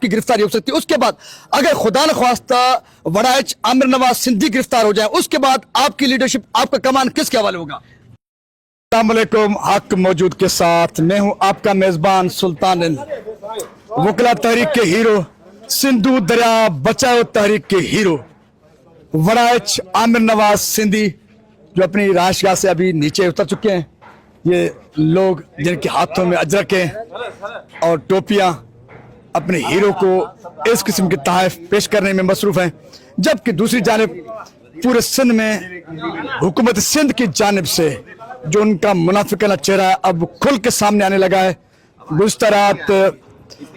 की गिरफ्तारी हो सकती है। उसके बाद अगर खुदा न ख्वास्ता वड़ाइच आमिर नवाज सिंधी गिरफ्तार हो जाए, उसके बाद आपकी लीडरशिप, आपका कमान किसके हवाले होगा? अस्सलाम वालेकुम, हक मौजूद के साथ मैं हूं आपका मेजबान सुल्तान वकला तहरीक के हीरो, सिंधु दरिया बचाओ तहरीक के हीरो वड़ाइच आमिर नवाज सिंधी जो अपनी राशगाह से अभी नीचे उतर चुके हैं। ये लोग जिनके हाथों में अजरक है और टोपियां अपने हीरो को इस किस्म के तहफ पेश करने में मसरूफ हैं, जबकि दूसरी जानिब पूरे सिंध में हुकूमत सिंध की जानिब से जो उनका मुनाफिकाना चेहरा अब खुल के सामने आने लगा है। गुज़िश्ता रात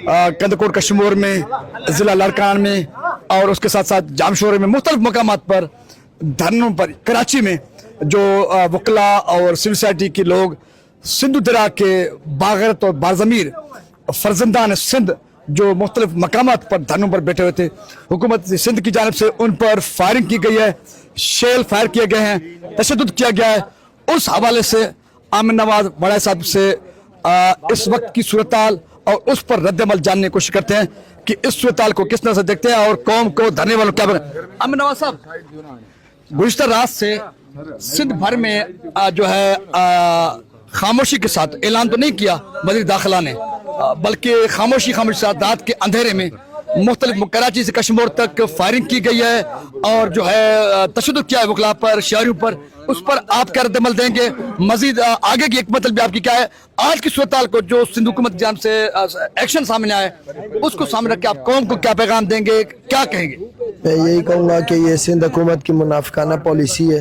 कंदकोट कश्मीर में, जिला लाड़कान में और उसके साथ साथ जामशोरे में मुख्तलिफ मकामात पर धरनों पर, कराची में जो वकला और सिविल सोसाइटी के लोग सिंधु दरिया के बागरत और बाज़मीर फर्जंदान सिंध जो मुख्तलिफ मकामात पर धरनों पर बैठे हुए थे, हुकूमत सिंध की जानिब से उन पर फायरिंग की गई है, शेल फायर किए गए हैं, तशद्दुद किया गया है। उस हवाले से आमिर नवाज वड़ाइच साहब से इस वक्त की सूरत-ए-हाल और उस पर रद्द-ए-अमल जानने की कोशिश करते हैं कि इस सूरत-ए-हाल को किस तरह से देखते हैं और कौम को धरने वालों क्या बने। आमिर नवाज साहब, गुज़िश्ता रात से सिंध भर में जो है खामोशी के साथ ऐलान तो नहीं किया वज़ीर दाखिला ने, बल्कि खामोशी के साथ रात के अंधेरे में मुख्तलिफ कराची से कश्मीर तक फायरिंग की गई है और जो है तशद्दुद किया है वकला पर, शहरियों पर। उस पर आप क्या रद्द-ए-अमल देंगे? मजीद आगे की एक मतलब भी आपकी क्या है? आज की सूरत-ए-हाल को जो सिंध हुकूमत जान से एक्शन सामने आए, उसको सामने रख के आप कौम को क्या पैगाम देंगे, क्या कहेंगे? मैं यही कहूँगा कि ये सिंध हुकूमत की मुनाफिकाना पॉलिसी है।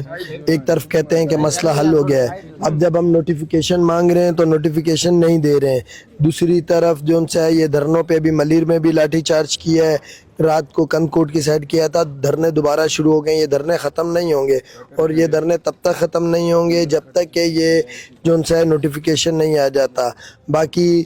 एक तरफ कहते हैं कि मसला हल हो गया है, अब जब हम नोटिफिकेशन मांग रहे हैं तो नोटिफिकेशन नहीं दे रहे हैं। दूसरी तरफ जो उनसे है, ये धरनों पे भी मलीर में भी लाठी चार्ज किया है, रात को कंदकोट की साइड किया था, धरने दोबारा शुरू हो गए। ये धरने ख़त्म नहीं होंगे और ये धरने तब तक ख़त्म नहीं होंगे जब तक कि ये जो उनसे है नोटिफिकेशन नहीं आ जाता। बाकी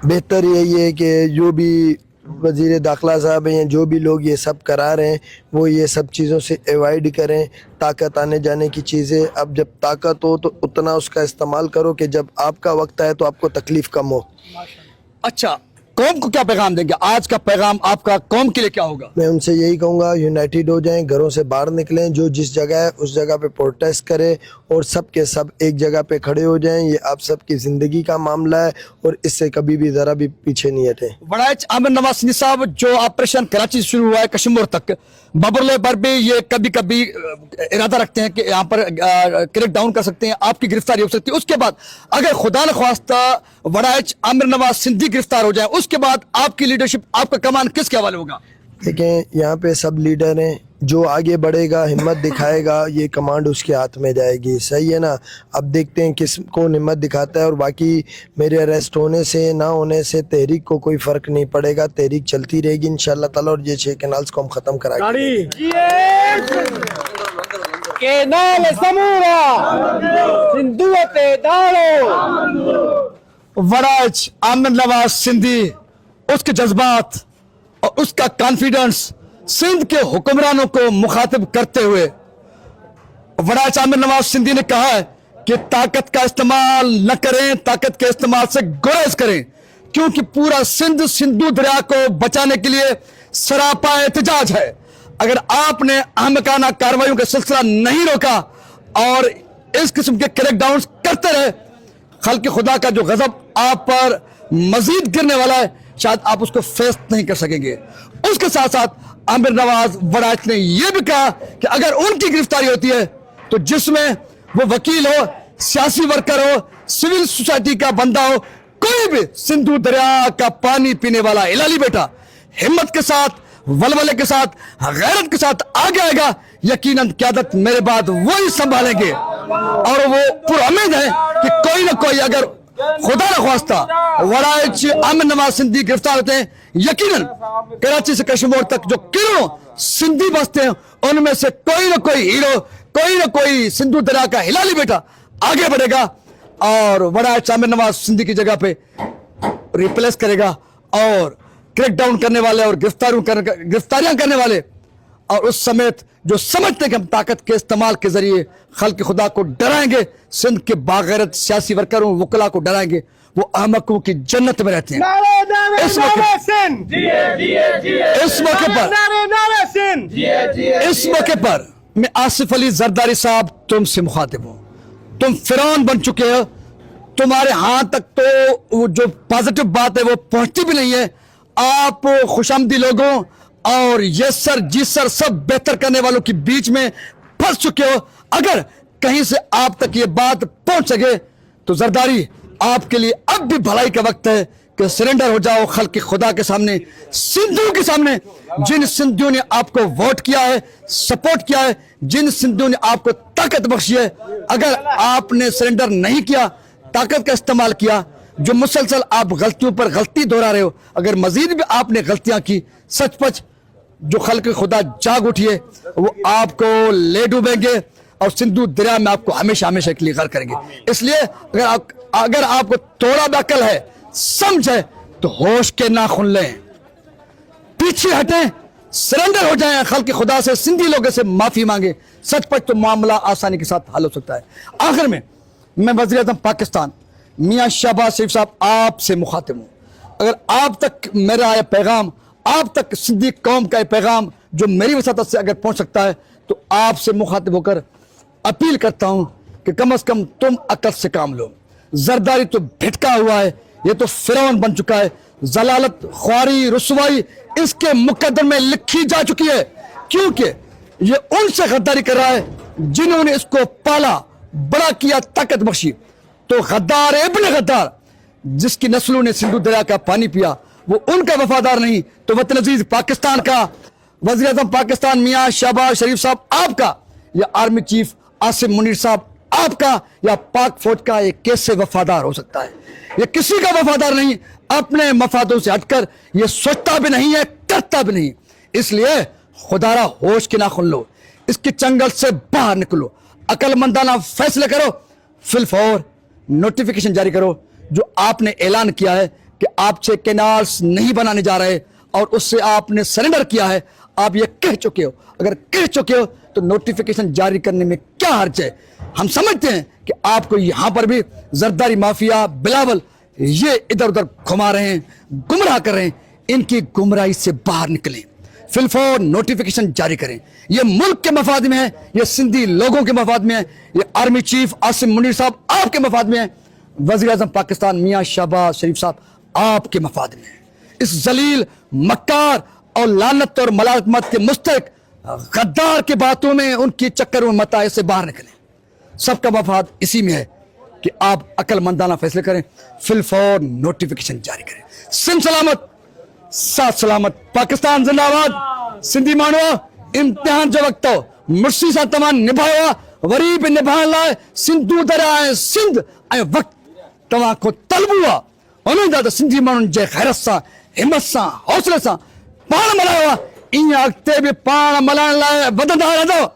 बेहतर यही है कि जो भी वज़ीर दाखिला साहब हैं, जो भी लोग ये सब करा रहे हैं, वो ये सब चीज़ों से अवॉइड करें। ताकत आने जाने की चीज़ें, अब जब ताकत हो तो उतना उसका इस्तेमाल करो कि जब आपका वक्त आए तो आपको तकलीफ़ कम हो। अच्छा, कौम को क्या पैगाम देंगे? आज का पैगाम आपका कौम के लिए क्या होगा? मैं उनसे यही कहूँगा, यूनाइटेड हो जाएं, घरों से बाहर निकलें, जो जिस जगह है उस जगह पे प्रोटेस्ट करें और सब के सब एक जगह पे खड़े हो जाएं। ये आप सबकी ज़िंदगी का मामला है और इससे कभी भी ज़रा भी पीछे नहीं हटें। वड़ाइच आमिर नवाज सिंधी साहब, जो ऑपरेशन कराची से शुरू हुआ है कश्मीर तक, बबरले पर भी ये कभी कभी इरादा रखते हैं कि यहाँ पर क्रैक डाउन कर सकते हैं, आपकी गिरफ्तारी हो सकती है। उसके बाद अगर खुदा न ख्वास्ता वड़ाइच आमिर नवाज सिंधी गिरफ्तार हो जाए, उसके बाद आपकी लीडरशिप, आपका कमान किसके हवाले होगा? देखें, यहाँ पे सब लीडर हैं, जो आगे बढ़ेगा, हिम्मत दिखाएगा, ये कमांड उसके हाथ में जाएगी। सही है ना? अब देखते हैं किस को हिम्मत दिखाता है। और बाकी मेरे अरेस्ट होने से ना होने से तहरीक को कोई फ़र्क नहीं पड़ेगा, तहरीक चलती रहेगी इंशाअल्लाह ताला और ये 6 कैनाल्स को हम ख़त्म कराएंगे। वड़ाइच आमिर नवाज सिंधी, उसके जज्बात और उसका कॉन्फिडेंस सिंध के हुक्मरानों को मुखातिब करते हुए वड़ाइच आमिर नवाज सिंधी ने कहा है कि ताकत का इस्तेमाल न करें, ताकत के इस्तेमाल से गुरेज करें, क्योंकि पूरा सिंध सिंधु दरिया को बचाने के लिए सरापा एहतजाज है। अगर आपने अहमकाना कार्रवाइयों का सिलसिला नहीं रोका और इस किस्म के क्रैकडाउन करते रहे, खल्क़ खुदा का जो गजब आप पर मजीद गिरने वाला है, शायद आप उसको फेस नहीं कर सकेंगे। उसके साथ साथ आमिर नवाज वड़ाइच ने यह भी कहा कि अगर उनकी गिरफ्तारी होती है तो जिसमें वो वकील हो, सियासी वर्कर हो, सिविल सोसाइटी का बंदा हो, कोई भी सिंधु दरिया का पानी पीने वाला हिलाली बेटा हिम्मत के साथ, वलवले के साथ, गैरत के साथ आगे आएगा, यकीनन क़यादत मेरे बाद वही संभालेंगे। और वो पुरउम्मीद है कि कोई ना कोई, अगर खुदा न ख्वास्ता वड़ाइच आमिर नवाज सिंधी गिरफ्तार होते हैं, यकीनन कराची से कश्मीर तक जो किरणों सिंधी बसते हैं, उनमें से कोई ना कोई हीरो, कोई ना कोई सिंधु दरिया का हिलाली बेटा आगे बढ़ेगा और वड़ाइच आमिर नवाज सिंधी की जगह पे रिप्लेस करेगा और क्रैक डाउन करने वाले और गिरफ्तारियां करने वाले और उस समेत जो समझते हैं कि हम ताकत के इस्तेमाल के जरिए खल्क़ खुदा को डराएंगे, सिंध के बागैरत सियासी वर्करों, वकला को डराएंगे, वो अहमकों की जन्नत में रहते हैं। इस मौके पर मैं आसिफ अली जरदारी साहब तुमसे मुखातिब हूं। तुम फिरौन बन चुके हो, तुम्हारे हाथ तक तो वो जो पॉजिटिव बात है वो पहुंचती भी नहीं है। आप खुशामदी लोगों और यस सर जी सर सब बेहतर करने वालों के बीच में फंस चुके हो। अगर कहीं से आप तक ये बात पहुंच सके तो जरदारी आपके लिए अब भी भलाई का वक्त है कि सरेंडर हो जाओ खल्क खुदा के सामने, सिंधियों के सामने, जिन सिंधियों ने आपको वोट किया है, सपोर्ट किया है, जिन सिंधियों ने आपको ताकत बख्शी है। अगर आपने सरेंडर नहीं किया, ताकत का इस्तेमाल किया, जो मुसलसल आप गलतियों पर गलती दोहरा रहे हो, अगर मजीद भी आपने गलतियां की, सचपच जो खल्क खुदा जाग उठिए, वो आपको ले डूबेंगे और सिंधु दरिया में आपको हमेशा हमेशा के लिए गर्क करेंगे। इसलिए अगर आपको थोड़ा भी अकल है, समझ है, तो होश के नाखून लें, पीछे हटें, सरेंडर हो जाएं खल्क खुदा से, सिंधी लोगों से माफी मांगे। सचपच तो मामला आसानी के साथ हल हो सकता है। आखिर में मैं वज़ीर आज़म पाकिस्तान मियां शहबाज शरीफ साहब आपसे मुखातिब हूं। अगर आप तक मेरा यह पैगाम, आप तक सिंधी कौम का यह पैगाम जो मेरी वसातत से अगर पहुंच सकता है, तो आपसे मुखातिब होकर अपील करता हूं कि कम से कम तुम अकल से काम लो। जरदारी तो भिटका हुआ है, ये तो फिरौन बन चुका है। जलालत, ख्वारी, रुसवाई इसके मुकद्दर में लिखी जा चुकी है, क्योंकि ये उनसे गद्दारी कर रहा है जिन्होंने इसको पाला, बड़ा किया, ताकत बख्शी। तो गद्दार इब्न गद्दार जिसकी नस्लों ने सिंधु दरिया का पानी पिया, वो उनका वफादार नहीं तो वतन अजीज पाकिस्तान का, वज़ीर आज़म पाकिस्तान मियां शहबाज शरीफ साहब आपका, या आर्मी चीफ आसिम मुनीर साहब आपका, या पाक फौज का, ये कैसे वफादार हो सकता है? ये किसी का वफादार नहीं, अपने मफादों से हटकर ये सोचता भी नहीं है, करता भी नहीं। इसलिए खुदारा होश के नाखुन लो, इसके चंगल से बाहर निकलो, अकलमंदाना फैसले करो, फिलफौर नोटिफिकेशन जारी करो। जो आपने ऐलान किया है कि आप 6 कैनाल्स नहीं बनाने जा रहे और उससे आपने सरेंडर किया है, आप ये कह चुके हो। अगर कह चुके हो तो नोटिफिकेशन जारी करने में क्या हर्ज है? हम समझते हैं कि आपको यहां पर भी जरदारी माफिया, बिलावल ये इधर उधर घुमा रहे हैं, गुमराह कर रहे हैं। इनकी गुमराही से बाहर निकलें, फिलफौर नोटिफिकेशन जारी करें। ये मुल्क के मफाद में है, ये सिंधी लोगों के मफाद में है, ये आर्मी चीफ आसिम मुनीर साहब आपके मफाद में है, वज़ीर आज़म पाकिस्तान मियां शहबाज शरीफ साहब आपके मफाद में है। इस जलील, मक्कार और लानत और मलामत के मुस्तहिक गद्दार के बातों में, उनके चक्कर में मत आए, से बाहर निकलें। सबका मफाद इसी में है कि आप अकलमंदाना फैसले करें, फिलफौर नोटिफिकेशन जारी करें। सिंध सलामत, साथ सलामत, पाकिस्तान जिंदाबाद। सिंधी मानो इम्तिहान जो वक्त मुर्सी सां तव्हां निभाया, वरी बि निभाइण लाइ सिंधु दरिया ऐं सिंध ऐं वक़्तु तव्हां खां तलबू आहे। उन्हनि जा त सिंधी माण्हुनि जे ख़ैरत सां, हिमत सां, हौसले सां पाण मल्हायो आहे, ईअं अॻिते बि पाण मल्हाइण लाइ वधंदा रहंदो।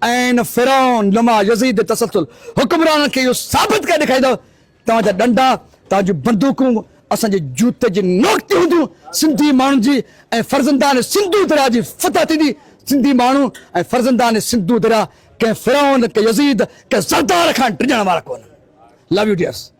ऐं फिरौन नुमा यज़ीद तसलसल हुक्मराननि खे इहो साबित करे ॾेखारींदो, तव्हांजा डंडा, तव्हांजूं बंदूकूं असांजे जूते जी नोक ते हूंदियूं। सिंधी माण्हुनि जी ऐं फर्ज़ंदान सिंधु दरिया जी फतह थींदी। सिंधी माण्हू ऐं फर्ज़ंदान सिंधु दरिया कंहिं फिरौन, कंहिं यज़ीद, कंहिं ज़रदार खां टिजण वारा कोन। Love you dears.